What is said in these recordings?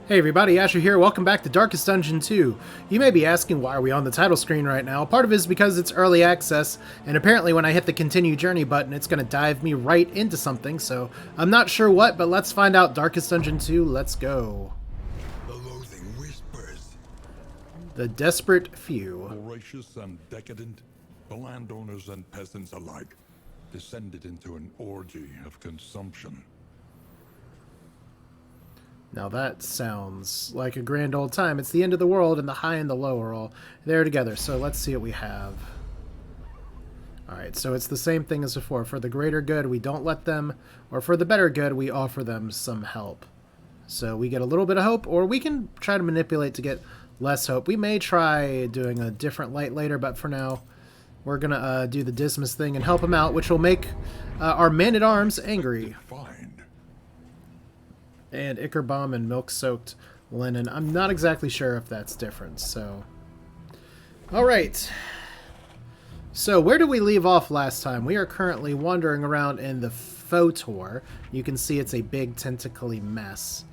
Hey everybody, Asher here. Welcome back to Darkest Dungeon 2. You may be asking why are we on the title screen right now. Part of it is because it's early access, and apparently when I hit the continue journey button, it's going to dive me right into something, so I'm not sure what, but let's find out. Darkest Dungeon 2, let's go. The loathing whispers. The Desperate Few. Voracious and decadent, the landowners and peasants alike descended into an orgy of consumption. Now that sounds like a grand old time. It's the end of the world, and the high and the low are all there together. So let's see what we have. Alright, so it's the same thing as before. For the greater good, we don't let them, or for the better good, we offer them some help. So we get a little bit of hope, or we can try to manipulate to get less hope. We may try doing a different light later, but for now, we're going to do the Dismas thing and help them out, which will make our men-at-arms angry. And Ichor Bomb and Milk-Soaked Linen. I'm not exactly sure if that's different, so... Alright. So, where did we leave off last time? We are currently wandering around in the Photor. You can see it's a big tentacly mess.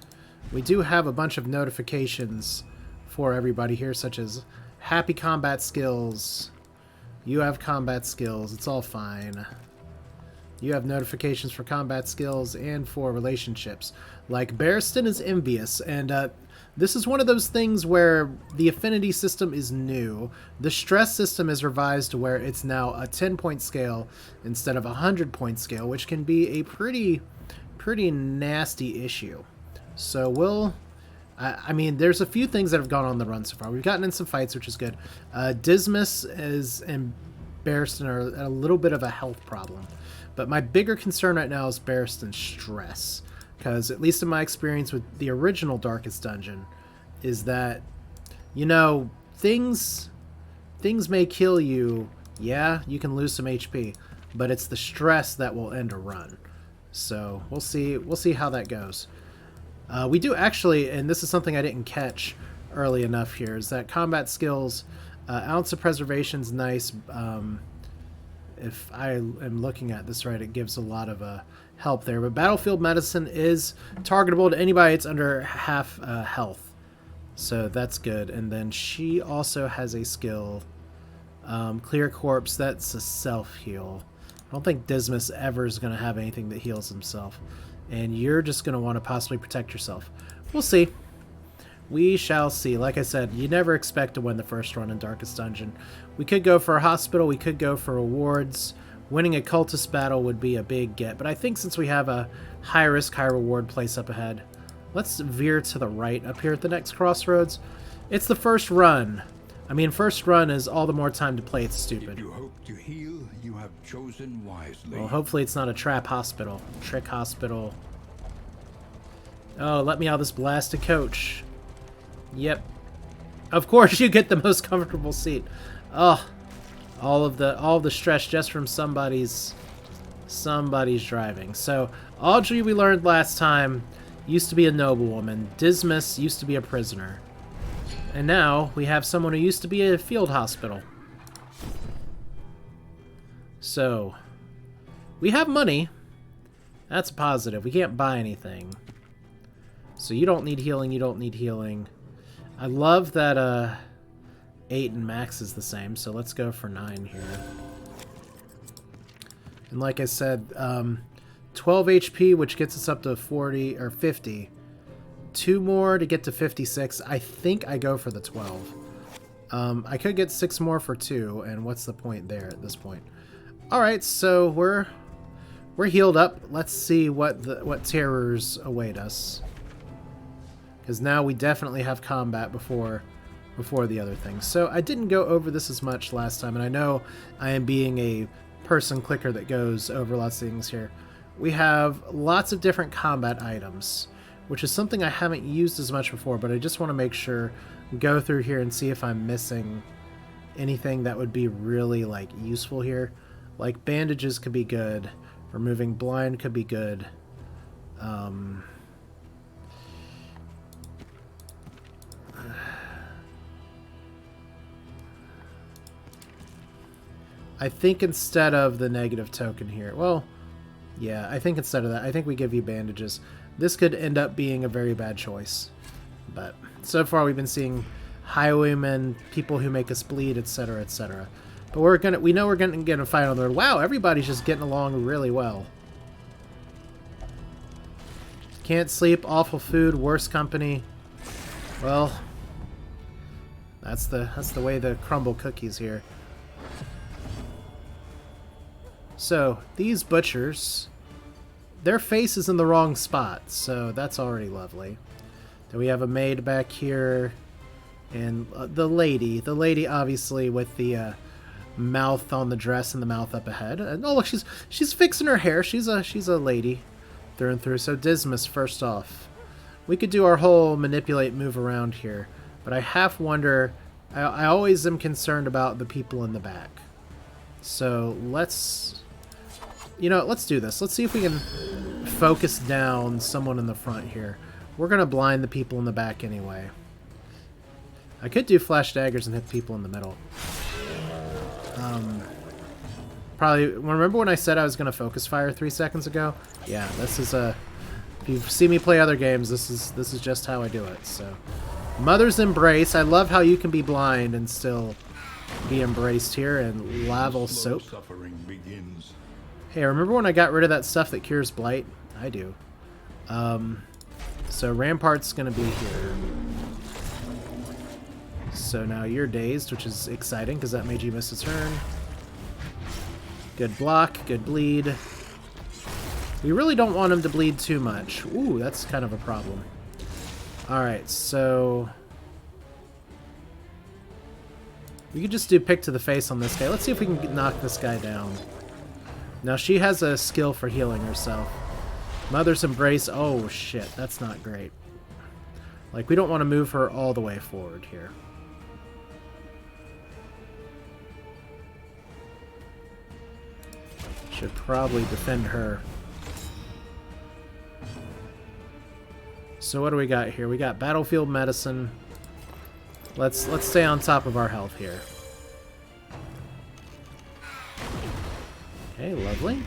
We do have a bunch of notifications for everybody here, such as Happy Combat Skills. You have combat skills. It's all fine. You have notifications for combat skills and for relationships. Like, Barristan is envious, and this is one of those things where the affinity system is new. The stress system is revised to where it's now a 10-point scale instead of a 100-point scale, which can be a pretty nasty issue. So we'll... I mean, there's a few things that have gone on the run so far. We've gotten in some fights, which is good. Dismas and Barristan are at a little bit of a health problem. But my bigger concern right now is Barristan's stress. Because, at least in my experience with the original Darkest Dungeon, is that, you know, things may kill you. Yeah, you can lose some HP. But it's the stress that will end a run. So, we'll see how that goes. We do actually, and this is something I didn't catch early enough here, is that combat skills, Ounce of Preservation's nice. If I am looking at this right, it gives a lot of help there. But Battlefield Medicine is targetable to anybody that's under half health. So that's good. And then she also has a skill, Clear Corpse. That's a self-heal. I don't think Dismas ever is going to have anything that heals himself. And you're just going to want to possibly protect yourself. We'll see. We shall see. Like I said, you never expect to win the first run in Darkest Dungeon. We could go for a hospital. We could go for rewards. Winning a cultist battle would be a big get. But I think since we have a high-risk, high-reward place up ahead, let's veer to the right up here at the next crossroads. It's the first run. I mean, first run is all the more time to play it stupid. If you hope to heal, you have chosen wisely. Well, hopefully it's not a trap hospital. Trick hospital. Oh, let me out of this blasted coach. Yep. Of course you get the most comfortable seat. Oh, all of the stress just from somebody's driving. So, Audrey, we learned last time, used to be a noblewoman. Dismas used to be a prisoner. And now we have someone who used to be a field hospital. So, we have money. That's a positive. We can't buy anything. So you don't need healing, you don't need healing. I love that 8 and max is the same, so let's go for 9 here. And like I said, 12 HP, which gets us up to 40 or 50. 2 more to get to 56. I think I go for the 12. I could get 6 more for 2, and what's the point there at this point? Alright, so we're healed up. Let's see what terrors await us. Because now we definitely have combat before the other things. So I didn't go over this as much last time, and I know I am being a person clicker that goes over lots of things here. We have lots of different combat items, which is something I haven't used as much before, but I just want to make sure, go through here and see if I'm missing anything that would be really, like, useful here. Like, bandages could be good. Removing blind could be good. I think instead of the negative token here, well, yeah, I think instead of that, I think we give you bandages. This could end up being a very bad choice. But so far we've been seeing highwaymen, people who make us bleed, etc., etc. But we know we're gonna get a fight on the road. Wow, everybody's just getting along really well. Can't sleep, awful food, worse company. Well, that's the way to crumble cookies here. So, these butchers, their face is in the wrong spot, so that's already lovely. Then we have a maid back here, and the lady obviously with the mouth on the dress and the mouth up ahead. And oh look, she's fixing her hair. She's a lady through and through. So Dismas, first off, we could do our whole manipulate move around here, but I half wonder. I always am concerned about the people in the back. So let's do this. Let's see if we can focus down someone in the front here. We're going to blind the people in the back anyway. I could do flash daggers and hit people in the middle. Probably, remember when I said I was going to focus fire 3 seconds ago? Yeah, this is a... If you've seen me play other games, this is just how I do it, so... Mother's Embrace. I love how you can be blind and still be embraced here, and Laval Soap. Suffering begins. Hey, remember when I got rid of that stuff that cures blight? I do. So Rampart's gonna be here. So now you're dazed, which is exciting because that made you miss a turn. Good block, good bleed. We really don't want him to bleed too much. Ooh, that's kind of a problem. Alright, so... we could just do pick to the face on this guy. Let's see if we can knock this guy down. Now, she has a skill for healing herself. Mother's Embrace. Oh, shit. That's not great. Like, we don't want to move her all the way forward here. Should probably defend her. So what do we got here? We got Battlefield Medicine. Let's stay on top of our health here. Okay, lovely.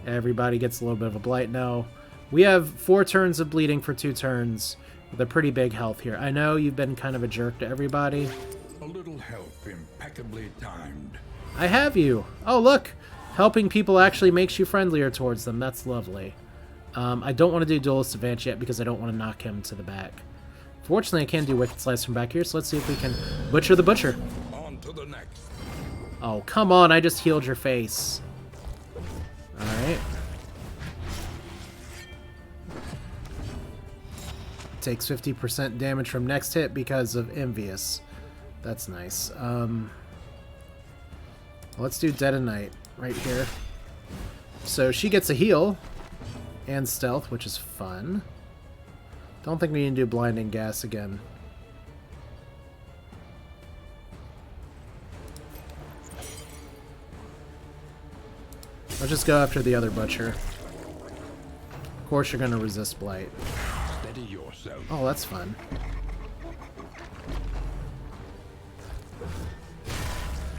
Everybody gets a little bit of a blight now. We have 4 turns of bleeding for 2 turns with a pretty big health here. I know you've been kind of a jerk to everybody. A little help impeccably timed. I have you. Oh, look. Helping people actually makes you friendlier towards them. That's lovely. I don't want to do Duelist Advance yet because I don't want to knock him to the back. Fortunately, I can do Wicked Slice from back here, so let's see if we can butcher the butcher. On to the next. Oh, come on. I just healed your face. Alright. Takes 50% damage from next hit because of Envious. That's nice. Let's do Dead of Night right here. So she gets a heal and stealth, which is fun. Don't think we need to do blinding gas again. Let's just go after the other butcher. Of course you're going to resist blight. Steady yourself. Oh, that's fun.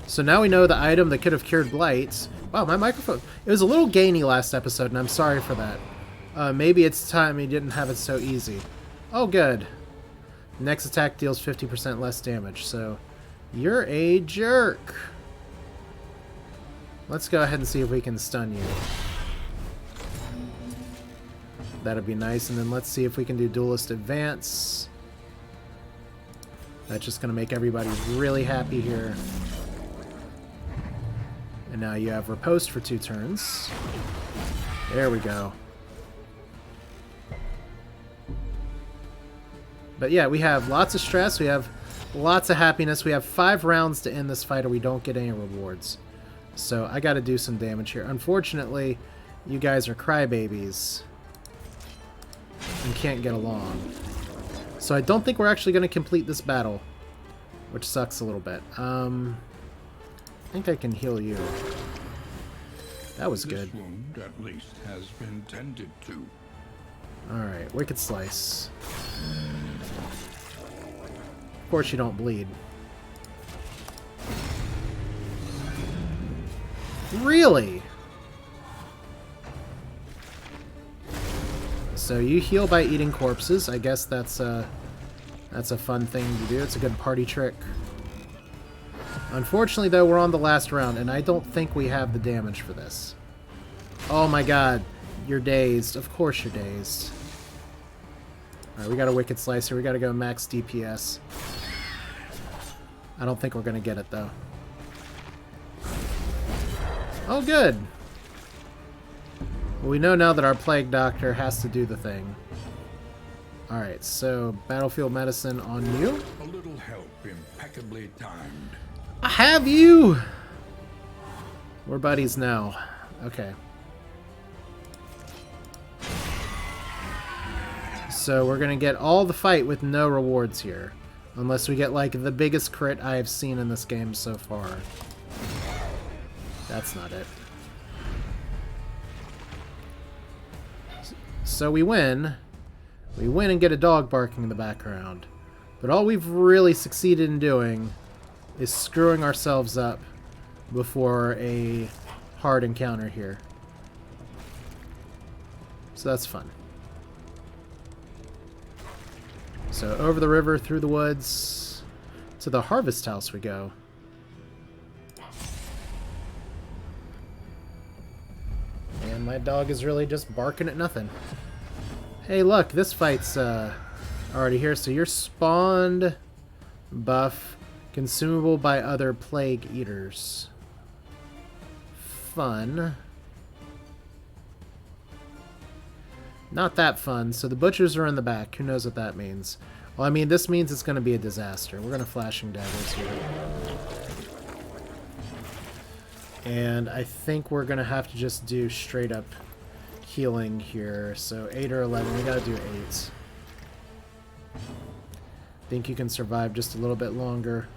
So now we know the item that could have cured blight. Wow, my microphone... It was a little gainy last episode, and I'm sorry for that. Maybe it's time he didn't have it so easy. Oh, good. Next attack deals 50% less damage, so... You're a jerk. Let's go ahead and see if we can stun you. That'd be nice, and then let's see if we can do Duelist Advance. That's just going to make everybody really happy here. And now you have Riposte for 2 turns. There we go. But yeah, we have lots of stress, we have lots of happiness, we have 5 rounds to end this fight or we don't get any rewards. So I gotta do some damage here. Unfortunately, you guys are crybabies and can't get along. So I don't think we're actually gonna complete this battle, which sucks a little bit. I think I can heal you. That was good. This wound, at least, has been tended to. Alright, Wicked Slice. Of course you don't bleed. Really? So you heal by eating corpses. I guess that's a fun thing to do. It's a good party trick. Unfortunately, though, we're on the last round, and I don't think we have the damage for this. Oh my god. You're dazed. Of course you're dazed. Alright, we got a Wicked Slicer. We gotta go max DPS. I don't think we're gonna get it, though. Oh, good. Well, we know now that our Plague Doctor has to do the thing. Alright, so Battlefield Medicine on you. A little help impeccably timed. I have you! We're buddies now. Okay. So we're gonna get all the fight with no rewards here. Unless we get, like, the biggest crit I have seen in this game so far. That's not it. So we win. We win and get a dog barking in the background. But all we've really succeeded in doing is screwing ourselves up before a hard encounter here. So that's fun. So over the river, through the woods, to the harvest house we go. And my dog is really just barking at nothing. Hey, look, this fight's already here. So you're spawned buff, consumable by other plague eaters. Fun. Not that fun. So the butchers are in the back. Who knows what that means? Well, I mean, this means it's going to be a disaster. We're going to flashing daggers here. And I think we're going to have to just do straight up healing here. So 8 or 11. We got to do 8. Think you can survive just a little bit longer.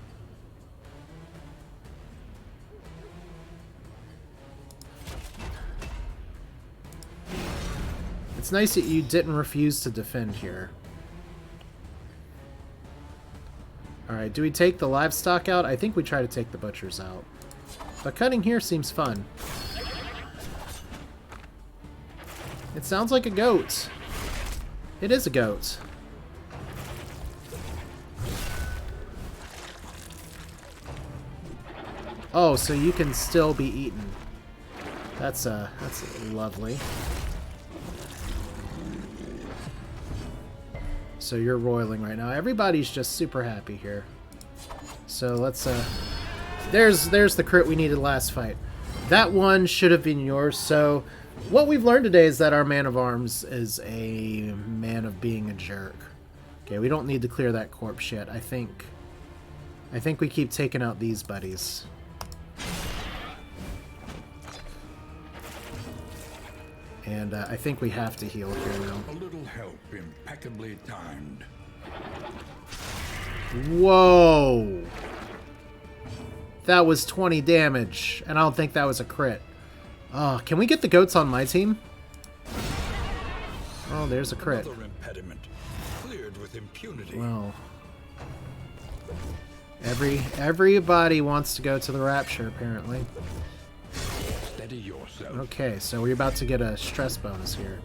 It's nice that you didn't refuse to defend here. Alright, do we take the livestock out? I think we try to take the butchers out. But cutting here seems fun. It sounds like a goat. It is a goat. Oh, so you can still be eaten. That's lovely. So you're roiling right now. Everybody's just super happy here. So let's there's the crit we needed last fight. That one should have been yours. So what we've learned today is that our man of arms is a man of being a jerk. Okay, we don't need to clear that corpse yet. I think we keep taking out these buddies. And I think we have to heal here now. A little help impeccably timed. Whoa! That was 20 damage, and I don't think that was a crit. Oh, can we get the goats on my team? Oh, there's a crit. Another impediment cleared with impunity. Well, everybody wants to go to the rapture, apparently. Steady yourself. Okay, so we're about to get a stress bonus here.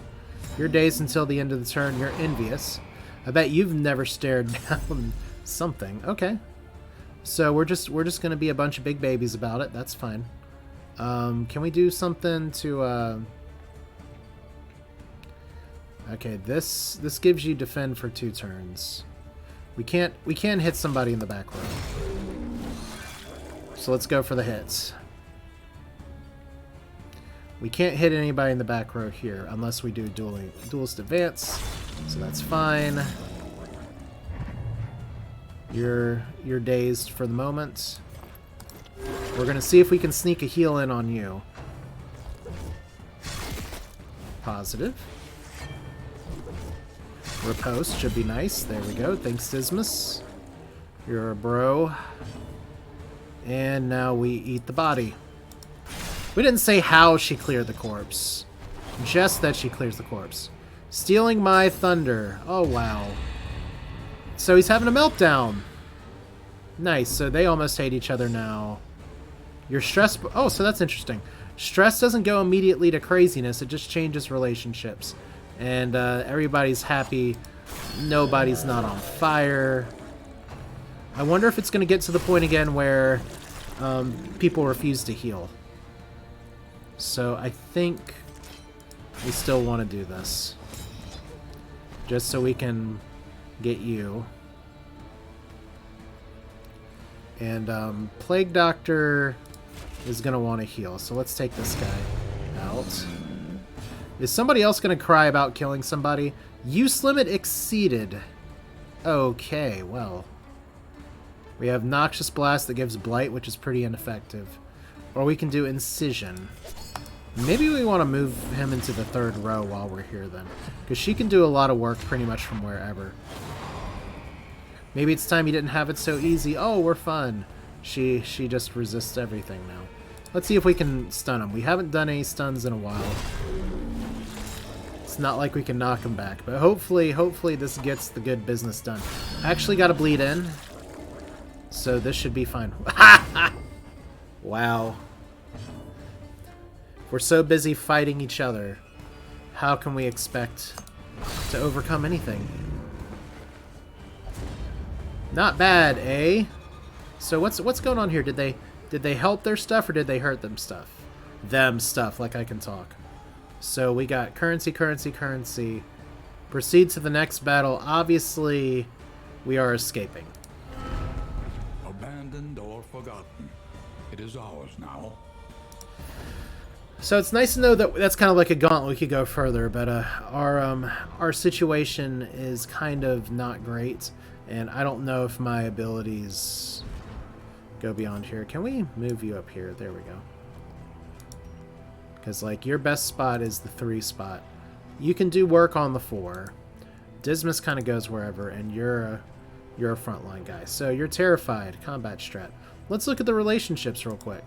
You're dazed until the end of the turn. You're envious. I bet you've never stared down something. Okay. So we're just gonna be a bunch of big babies about it. That's fine. Can we do something to okay, this gives you defend for 2 turns. We can't hit somebody in the back row. So let's go for the hits. We can't hit anybody in the back row here unless we do duelist advance. So that's fine. You're dazed for the moment. We're gonna see if we can sneak a heal in on you. Positive. Riposte should be nice. There we go. Thanks, Dismas. You're a bro. And now we eat the body. We didn't say how she cleared the corpse. Just that she clears the corpse. Stealing my thunder. Oh, wow. So he's having a meltdown. Nice. So they almost hate each other now. Your stress... Oh, so that's interesting. Stress doesn't go immediately to craziness. It just changes relationships. And everybody's happy. Nobody's not on fire. I wonder if it's going to get to the point again where people refuse to heal. So I think we still want to do this. Just so we can get you. And Plague Doctor is going to want to heal. So let's take this guy out. Is somebody else going to cry about killing somebody? Use limit exceeded. Okay, well. We have Noxious Blast that gives Blight, which is pretty ineffective. Or we can do Incision. Maybe we want to move him into the third row while we're here then. Because she can do a lot of work pretty much from wherever. Maybe it's time you didn't have it so easy. Oh, we're fun. She just resists everything now. Let's see if we can stun him. We haven't done any stuns in a while. It's not like we can knock him back. But hopefully this gets the good business done. I actually got to bleed in. So this should be fine. Wow. We're so busy fighting each other. How can we expect to overcome anything? Not bad, eh? So what's going on here? Did they help their stuff or did they hurt them stuff? Them stuff, like I can talk. So we got currency, currency, currency. Proceed to the next battle. Obviously, we are escaping. Abandoned or forgotten. It is ours now. So it's nice to know that that's kind of like a gauntlet. We could go further, but our situation is kind of not great, and I don't know if my abilities go beyond here. Can we move you up here? There we go. Because like your best spot is the 3 spot. You can do work on the 4. Dismas kind of goes wherever, and you're a frontline guy. So you're terrified. Combat strat. Let's look at the relationships real quick.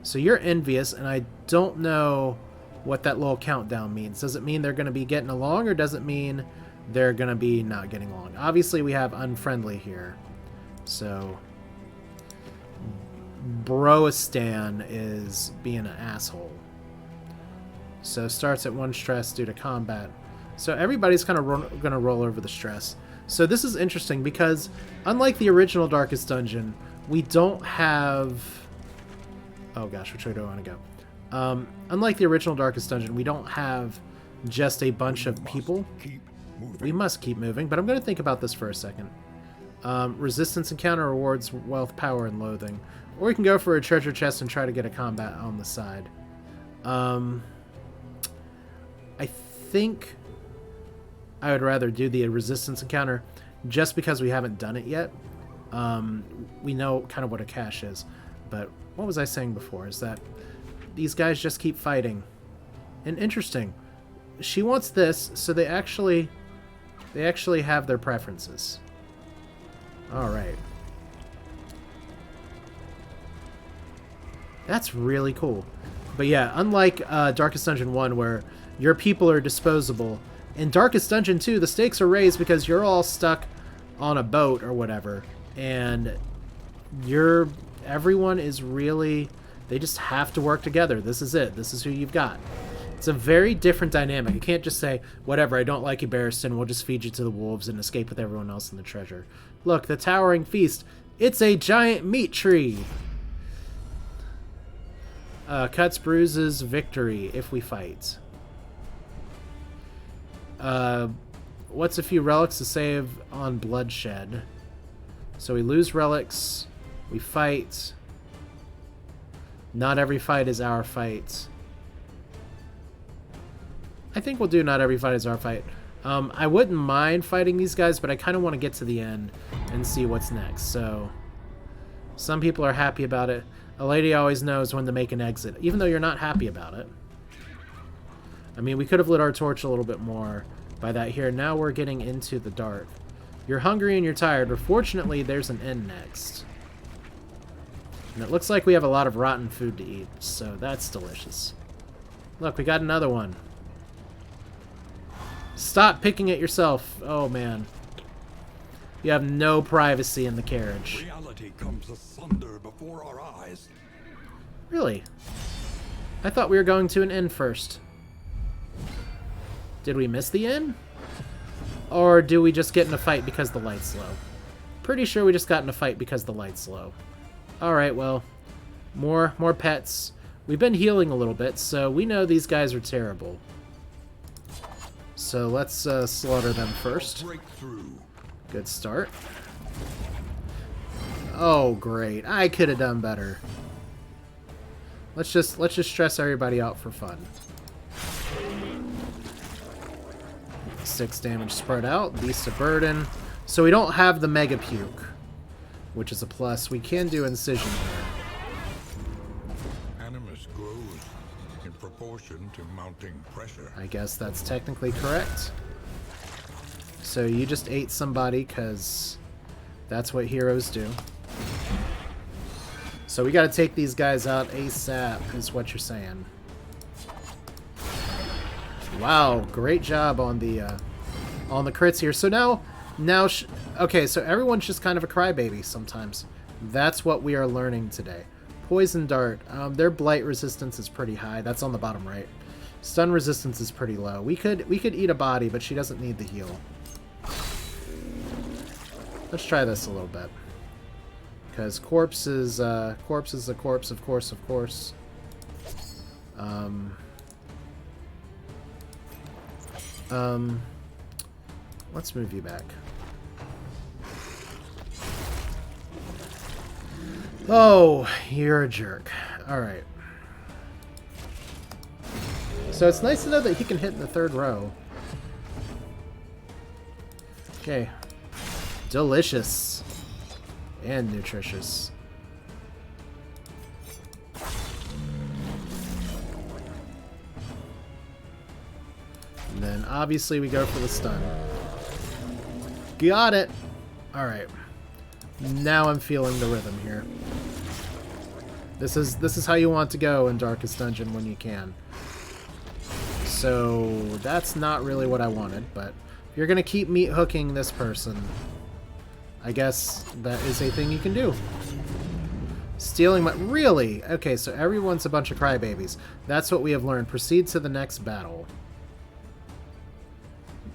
So you're envious, and I don't know what that little countdown means. Does it mean they're going to be getting along, or does it mean they're going to be not getting along? Obviously, we have unfriendly here. So Broistan is being an asshole. So starts at 1 stress due to combat. So everybody's kind of going to roll over the stress. So this is interesting because unlike the original Darkest Dungeon, we don't have... Oh gosh, which way do I want to go? Unlike the original Darkest Dungeon, we don't have just a bunch of people. We must keep moving, but I'm going to think about this for a second. Resistance encounter rewards wealth, power, and loathing. Or we can go for a treasure chest and try to get a combat on the side. I think I would rather do the resistance encounter just because we haven't done it yet. We know kind of what a cache is, but what was I saying before is that these guys just keep fighting. And interesting, she wants this, so they actually have their preferences. All right. That's really cool. But yeah, unlike Darkest Dungeon 1 where your people are disposable, in Darkest Dungeon 2 the stakes are raised because you're all stuck on a boat or whatever, and everyone is really, they just have to work together. This is it. This is who you've got. It's a very different dynamic. You can't just say, whatever, I don't like you, Barristan, we'll just feed you to the wolves and escape with everyone else in the treasure. Look, the towering feast. It's a giant meat tree. Cuts, bruises, victory if we fight. What's a few relics to save on bloodshed? So we lose relics. We fight. Not every fight is our fight. I think we'll do not every fight is our fight. I wouldn't mind fighting these guys, but I kind of want to get to the end and see what's next. So some people are happy about it. A lady always knows when to make an exit, even though you're not happy about it. I mean, we could have lit our torch a little bit more by that here. Now we're getting into the dark. You're hungry and you're tired, but fortunately there's an inn next. And it looks like we have a lot of rotten food to eat, so that's delicious. Look, we got another one. Stop picking at yourself. Oh, man. You have no privacy in the carriage. Reality comes asunder before our eyes. Really? I thought we were going to an inn first. Did we miss the inn? Or do we just get in a fight because the light's low? Pretty sure we just got in a fight because the light's low. Alright, well, more pets. We've been healing a little bit, so we know these guys are terrible. So let's slaughter them first. Good start. Oh, great. I could have done better. Let's just stress everybody out for fun. 6 damage spread out. Beast of Burden. So we don't have the Mega Puke, which is a plus. We can do Incision here. Animus grows in proportion to mounting pressure. I guess that's technically correct. So you just ate somebody because that's what heroes do. So we got to take these guys out ASAP, is what you're saying. Wow, great job on the crits here. So now, okay, so everyone's just kind of a crybaby sometimes. That's what we are learning today. Poison Dart, their blight resistance is pretty high. That's on the bottom right. Stun resistance is pretty low. We could eat a body, but she doesn't need the heal. Let's try this a little bit. Because corpse is a corpse, of course. Let's move you back. Oh, you're a jerk. Alright. So it's nice to know that he can hit in the 3rd row. Okay. Delicious. And nutritious. And then obviously we go for the stun. Got it! Alright. Now I'm feeling the rhythm here. This is how you want to go in Darkest Dungeon when you can. So that's not really what I wanted, but if you're gonna keep meat hooking this person, I guess that is a thing you can do. Stealing my... Really? Okay, so everyone's a bunch of crybabies. That's what we have learned. Proceed to the next battle.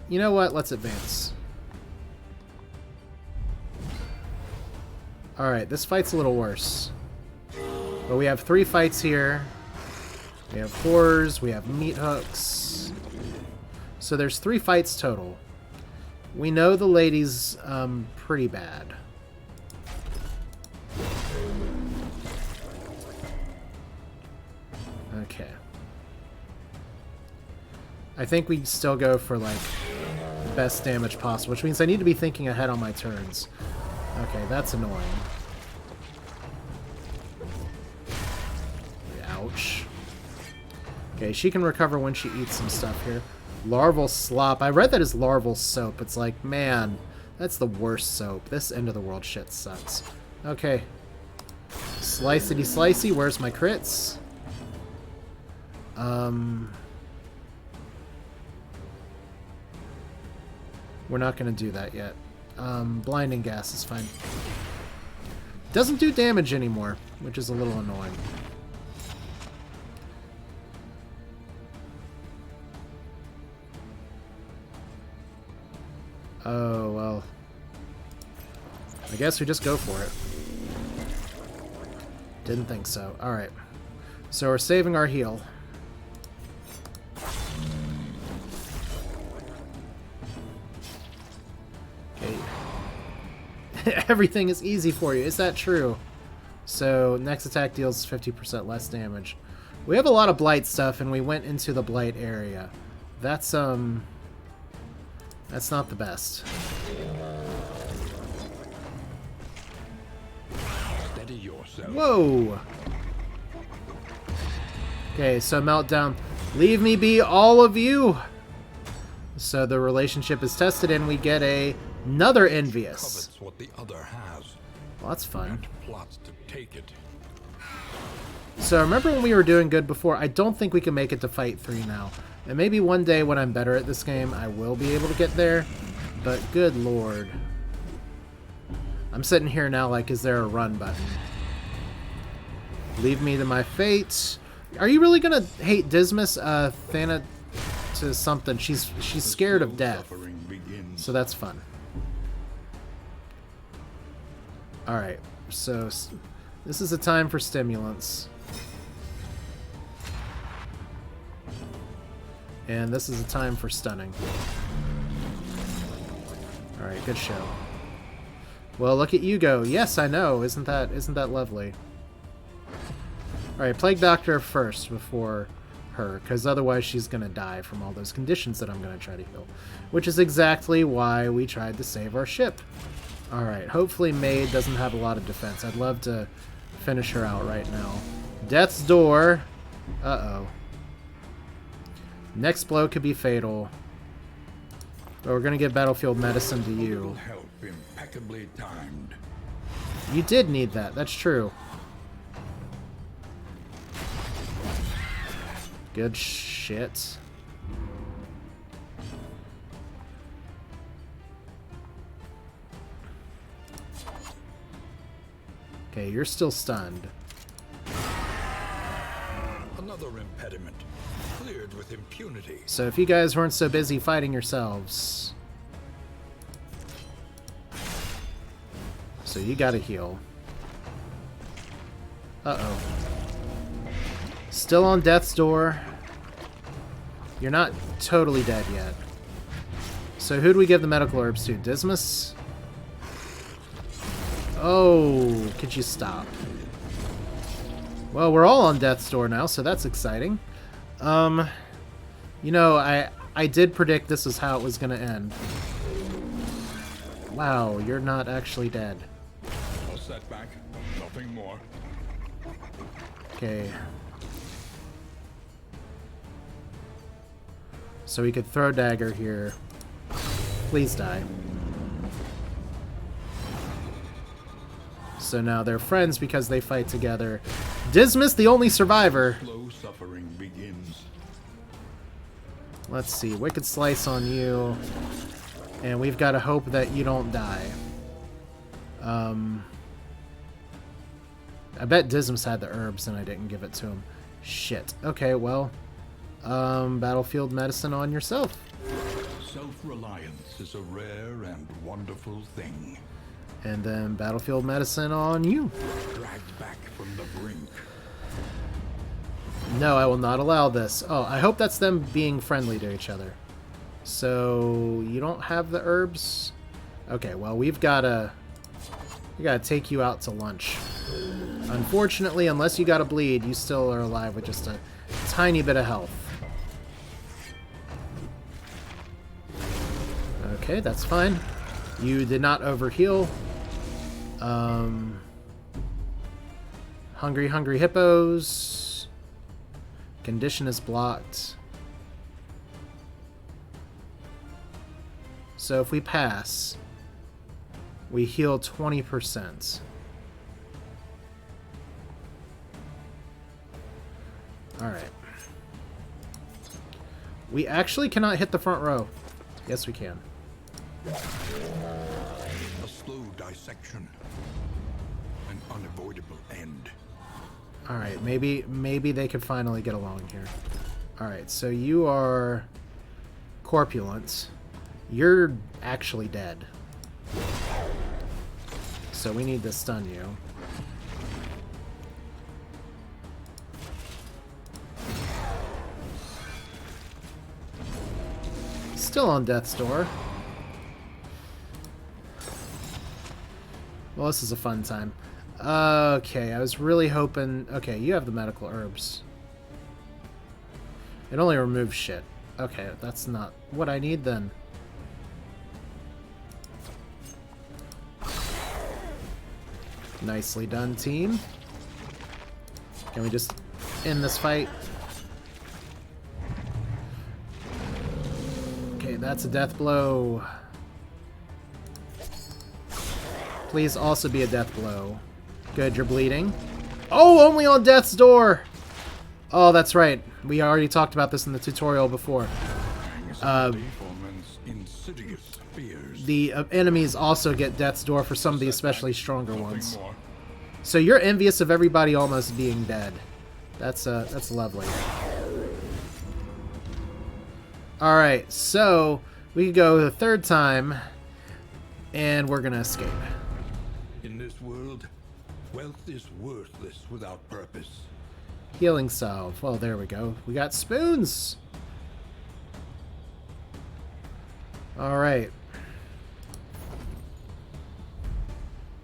You know what? Let's advance. Alright, this fight's a little worse. But we have 3 fights here. We have horrors, we have meat hooks. So there's 3 fights total. We know the lady's pretty bad. Okay. I think we still go for, like, best damage possible, which means I need to be thinking ahead on my turns. Okay, that's annoying. Ouch. Okay, she can recover when she eats some stuff here. Larval slop. I read that as larval soap. It's like, man, that's the worst soap. This end of the world shit sucks. Okay. Slicey slicey. Where's my crits? We're not going to do that yet. Blinding gas is fine. Doesn't do damage anymore, which is a little annoying. Oh, well. I guess we just go for it. Didn't think so. Alright. So we're saving our heal. Okay. Everything is easy for you. Is that true? So next attack deals 50% less damage. We have a lot of blight stuff, and we went into the blight area. That's not the best. Steady yourself. Whoa! Okay, so Meltdown. Leave me be, all of you! So the relationship is tested, and we get another Envious. Covets what the other has. Well, that's fun. And plots to take it. So remember when we were doing good before? I don't think we can make it to Fight 3 now. And maybe one day when I'm better at this game, I will be able to get there. But good lord. I'm sitting here now like, is there a run button? Leave me to my fate. Are you really gonna hate Dismas, to something. She's scared of death, so that's fun. All right, so this is a time for stimulants, and this is a time for stunning. All right, good show. Well, look at you go. Yes, I know. Isn't that lovely? All right, Plague Doctor first before her, because otherwise she's going to die from all those conditions that I'm going to try to heal, which is exactly why we tried to save our ship. All right, hopefully Maid doesn't have a lot of defense. I'd love to finish her out right now. Death's Door. Uh-oh. Next blow could be fatal. But we're going to give Battlefield Medicine to you. Help impeccably timed. You did need that. That's true. Good shit. Okay, you're still stunned. Another impediment. Cleared with impunity. So if you guys weren't so busy fighting yourselves... So you gotta heal. Uh-oh. Still on death's door. You're not totally dead yet. So who do we give the medical herbs to? Dismas? Oh, could you stop? Well, we're all on death's door now, so that's exciting. You know, I did predict this is how it was gonna end. Wow, you're not actually dead. A setback, nothing more. Okay. So we could throw dagger here. Please die. So now they're friends because they fight together. Dismas, the only survivor. Slow suffering begins. Let's see. Wicked Slice on you. And we've got to hope that you don't die. I bet Dismas had the herbs and I didn't give it to him. Shit. Okay, well. Battlefield Medicine on yourself. Self-reliance is a rare and wonderful thing. And then Battlefield Medicine on you. Dragged back from the brink. No, I will not allow this. Oh, I hope that's them being friendly to each other. So, you don't have the herbs? Okay, well, we gotta take you out to lunch. Unfortunately, unless you gotta bleed, you still are alive with just a tiny bit of health. Okay, that's fine. You did not overheal. Hungry hippos. Condition is blocked. So if we pass, we heal 20%. Alright. We actually cannot hit the front row. Yes, we can. A slow dissection. An unavoidable end. Alright, maybe they could finally get along here. Alright, so you are corpulent. You're actually dead. So we need to stun you. Still on death's door. Well, this is a fun time. Okay, I was really hoping... Okay, you have the medical herbs. It only removes shit. Okay, that's not what I need then. Nicely done, team. Can we just end this fight? Okay, that's a death blow. Please also be a death blow. Good, you're bleeding. Oh, only on death's door! Oh, that's right. We already talked about this in the tutorial before. The enemies also get death's door for some of the especially stronger ones. So you're envious of everybody almost being dead. That's lovely. Alright, so we could go the third time, and we're gonna escape. In this world, wealth is worthless without purpose. Healing salve. Well, there we go. We got spoons! Alright.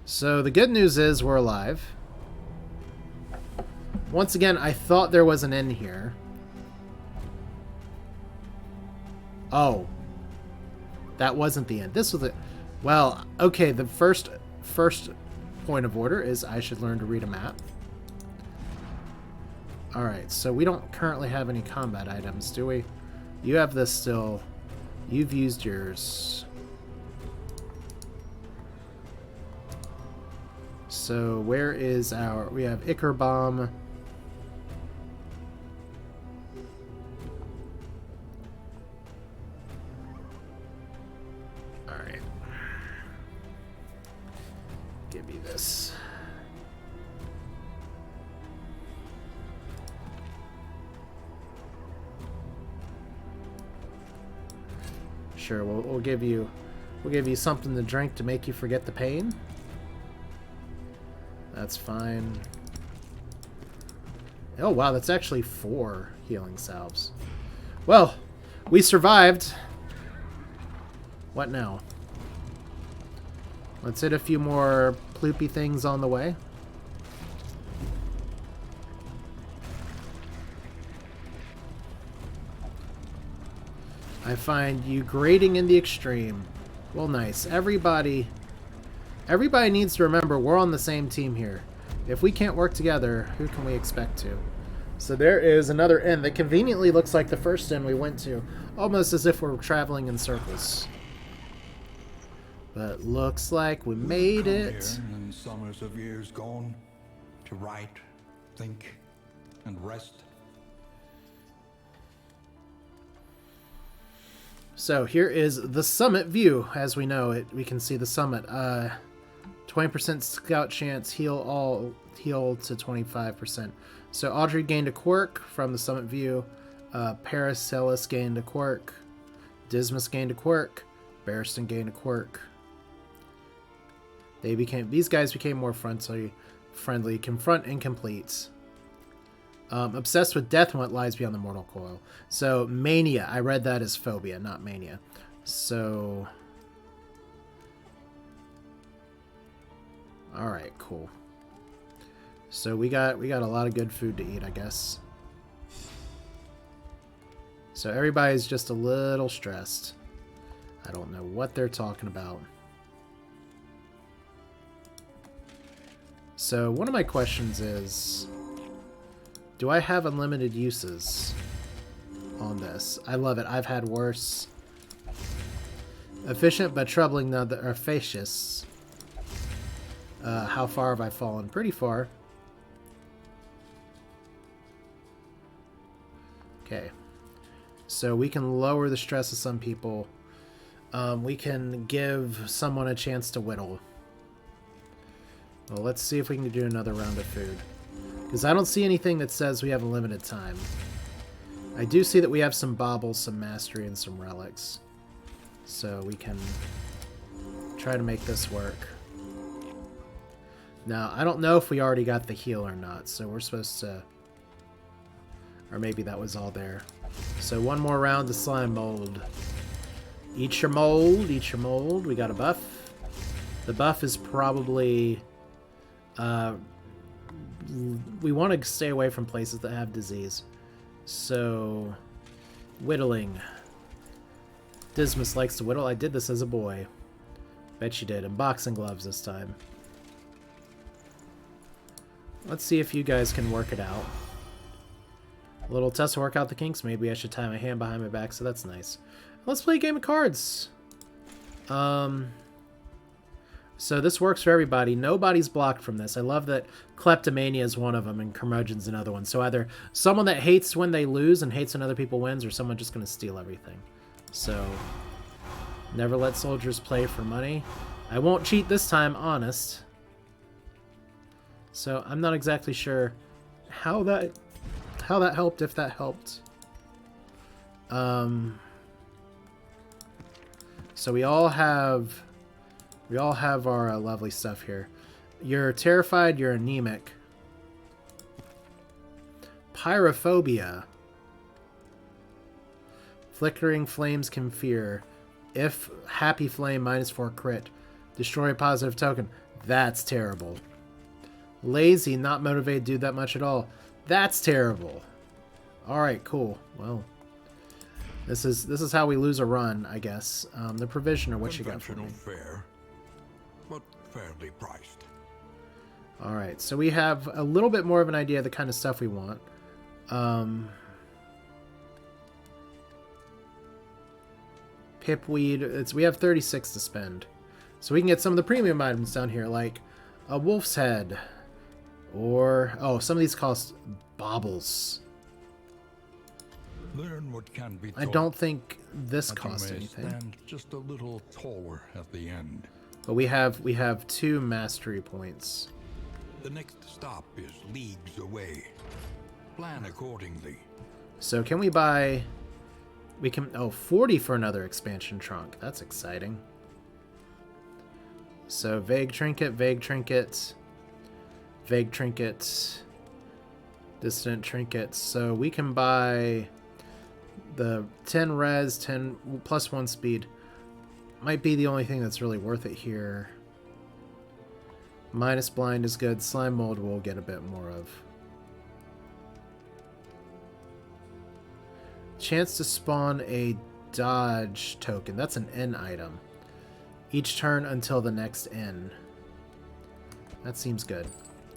So the good news is we're alive. Once again, I thought there was an end here. Oh. That wasn't the end. This was it. Well, okay, the first point of order is I should learn to read a map. Alright, so we don't currently have any combat items, do we? You have this still. You've used yours. So where is our... We have Ichor Bomb. Alright. Give me this. Sure, we'll give you something to drink to make you forget the pain. That's fine. Oh wow, that's actually 4 healing salves. Well, we survived. What now? Let's hit a few more ploopy things on the way. I find you grating in the extreme. Well, nice. Everybody needs to remember we're on the same team here. If we can't work together, who can we expect to? So there is another inn that conveniently looks like the first inn we went to. Almost as if we're traveling in circles. But looks like we made it. Here in summers of years gone, to write, think, and rest. So here is the summit view. As we know it, we can see the summit. 20% scout chance, heal to 25%. So Audrey gained a quirk from the summit view. Paracelsus gained a quirk. Dismas gained a quirk. Barristan gained a quirk. These guys became more friendly. Confront incomplete. Obsessed with death and what lies beyond the mortal coil. So mania, I read that as phobia, not mania. So all right, cool. So we got a lot of good food to eat, I guess. So everybody's just a little stressed. I don't know what they're talking about. So one of my questions is, do I have unlimited uses on this? I love it. I've had worse. Efficient but troubling now that are facious. How far have I fallen? Pretty far. Okay. So we can lower the stress of some people. We can give someone a chance to whittle. Well, let's see if we can do another round of food. Because I don't see anything that says we have a limited time. I do see that we have some baubles, some mastery, and some relics. So we can try to make this work. Now, I don't know if we already got the heal or not, so we're supposed to... Or maybe that was all there. So one more round of slime mold. Eat your mold, eat your mold. We got a buff. The buff is probably... we want to stay away from places that have disease. So, whittling. Dismas likes to whittle. I did this as a boy. Bet you did. And boxing gloves this time. Let's see if you guys can work it out. A little test to work out the kinks. Maybe I should tie my hand behind my back, so that's nice. Let's play a game of cards. So this works for everybody. Nobody's blocked from this. I love that kleptomania is one of them and curmudgeon's another one. So either someone that hates when they lose and hates when other people wins, or someone just going to steal everything. So never let soldiers play for money. I won't cheat this time, honest. So I'm not exactly sure how that helped, if that helped. So we all have our lovely stuff here. You're terrified, you're anemic. Pyrophobia. Flickering flames can fear. If happy flame -4 crit. Destroy a positive token. That's terrible. Lazy, not motivated to do that much at all. That's terrible. Alright, cool. Well, this is how we lose a run, I guess. The provisioner, what you got for me? Fare, but fairly priced. Alright, so we have a little bit more of an idea of the kind of stuff we want. Pipweed, we have 36 to spend. So we can get some of the premium items down here, like a wolf's head. Or, oh, some of these cost baubles. Learn what can be I taught, don't think this that you costs may anything. stand just a little taller at the end. But we have 2 mastery points. The next stop is leagues away. Plan accordingly. So can we buy... We can... Oh, 40 for another expansion trunk. That's exciting. So vague trinket, vague trinket, vague trinket, dissident trinket. So we can buy the 10 res, 10 plus 1 speed. Might be the only thing that's really worth it here. Minus blind is good. Slime mold we'll get a bit more of. Chance to spawn a dodge token. That's an N item. Each turn until the next N. That seems good.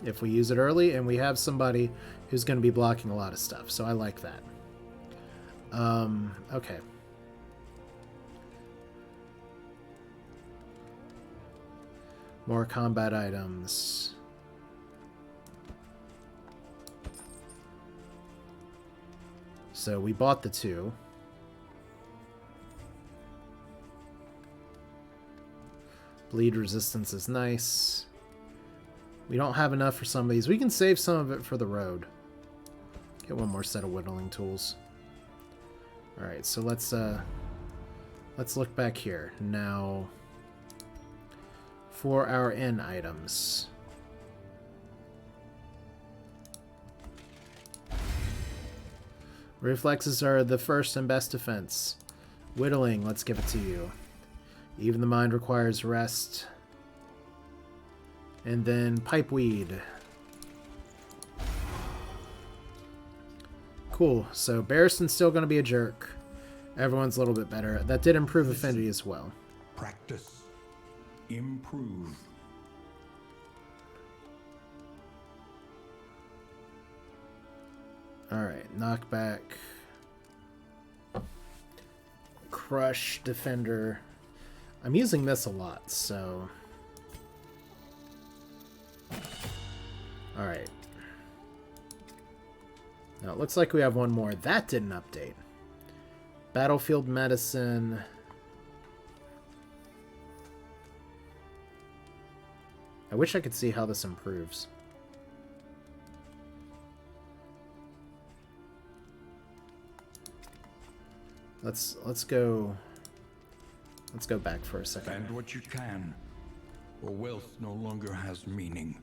If we use it early and we have somebody who's going to be blocking a lot of stuff. So I like that. Okay. More combat items. So we bought the 2. Bleed resistance is nice. We don't have enough for some of these. We can save some of it for the road. Get one more set of whittling tools. Alright, so let's look back here. Now, for our N items. Reflexes are the first and best defense. Whittling, let's give it to you. Even the mind requires rest. And then pipeweed. Cool, so Barrison's still going to be a jerk. Everyone's a little bit better. That did improve affinity as well. Practice. Improve. Alright, knockback. Crush, defender. I'm using this a lot, so... Alright. Now, it looks like we have one more. That didn't update. Battlefield medicine. I wish I could see how this improves. Let's go back for a second. Spend what you can, or wealth no longer has meaning.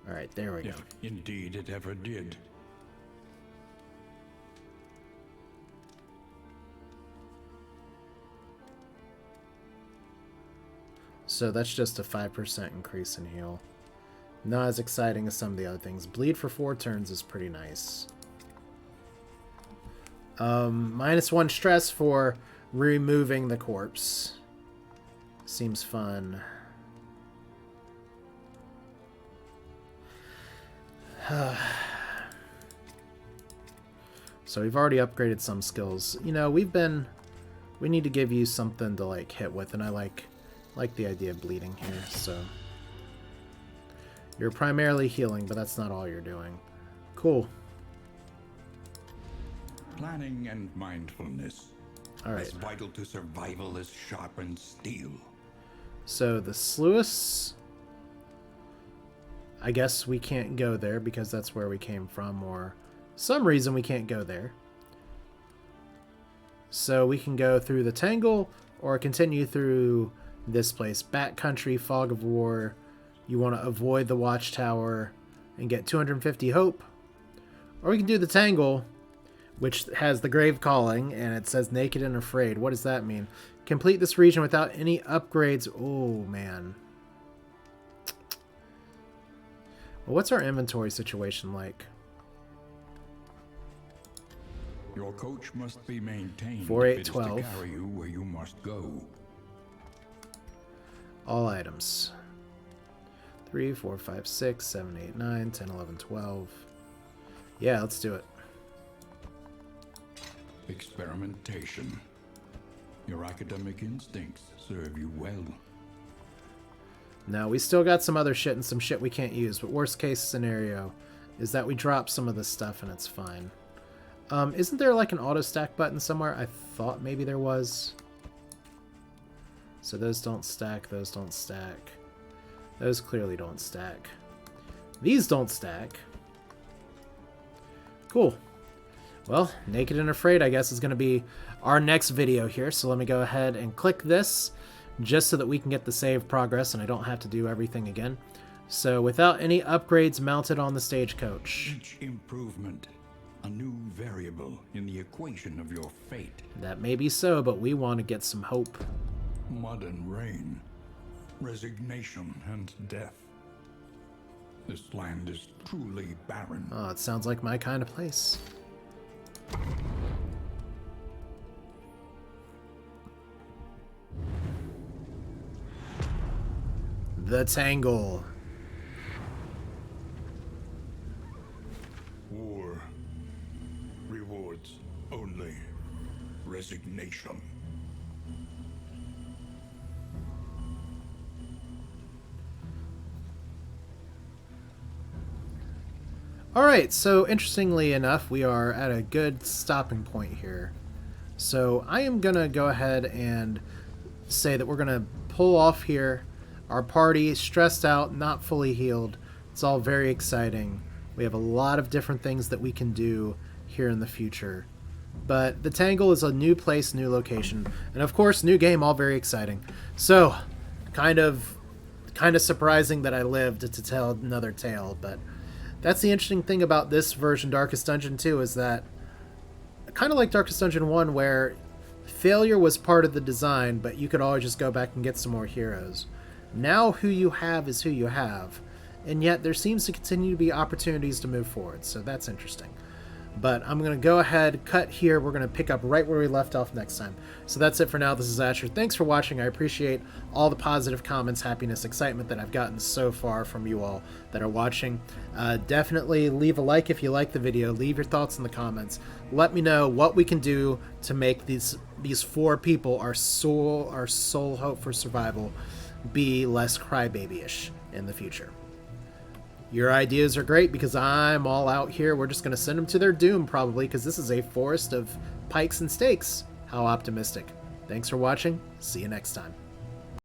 All right, there we go. If indeed it ever did. So that's just a 5% increase in heal. Not as exciting as some of the other things. Bleed for 4 turns is pretty nice. -1 stress for removing the corpse. Seems fun. So we've already upgraded some skills. You know, we need to give you something to like hit with, and I like the idea of bleeding here, so. You're primarily healing, but that's not all you're doing. Cool. Planning and mindfulness. All right. As vital to survival as sharpened steel. So the sluice, I guess we can't go there because that's where we came from, or some reason we can't go there. So we can go through the Tangle, or continue through this place. Backcountry, Fog of War. You want to avoid the Watchtower and get 250 hope. Or we can do the Tangle, which has the Grave Calling, and it says Naked and Afraid. What does that mean? Complete this region without any upgrades. Oh, man. Well, what's our inventory situation like? Your coach must be maintained 4, 8, if it is to 12. carry you where you must go. All items. 3, 4, 5, 6, 7, 8, 9, 10, 11, 12. Yeah, let's do it. Experimentation. Your academic instincts serve you well. Now, we still got some other shit and some shit we can't use, but worst case scenario is that we drop some of this stuff and it's fine. Isn't there like an auto stack button somewhere? I thought maybe there was. So those don't stack, those don't stack. Those clearly don't stack. These don't stack. Cool. Well, Naked and Afraid, I guess, is going to be our next video here. So let me go ahead and click this just so that we can get the save progress and I don't have to do everything again. So without any upgrades mounted on the stagecoach. Each improvement, a new variable in the equation of your fate. That may be so, but we want to get some hope. Mud and rain, resignation and death. This land is truly barren. Oh, it sounds like my kind of place. The Tangle. War rewards only resignation. Alright, so interestingly enough, we are at a good stopping point here. So I am going to go ahead and say that we're going to pull off here. Our party is stressed out, not fully healed. It's all very exciting. We have a lot of different things that we can do here in the future. But the Tangle is a new place, new location. And of course, new game, all very exciting. So, kind of surprising that I lived to tell another tale, but that's the interesting thing about this version, Darkest Dungeon 2, is that kind of like Darkest Dungeon 1, where failure was part of the design, but you could always just go back and get some more heroes. Now who you have is who you have, and yet there seems to continue to be opportunities to move forward, so that's interesting. But I'm going to go ahead, cut here. We're going to pick up right where we left off next time. So that's it for now. This is Asher. Thanks for watching. I appreciate all the positive comments, happiness, excitement that I've gotten so far from you all that are watching. Definitely leave a like if you like the video. Leave your thoughts in the comments. Let me know what we can do to make these four people, our sole hope for survival, be less crybaby-ish in the future. Your ideas are great because I'm all out here. We're just going to send them to their doom probably because this is a forest of pikes and stakes. How optimistic. Thanks for watching. See you next time.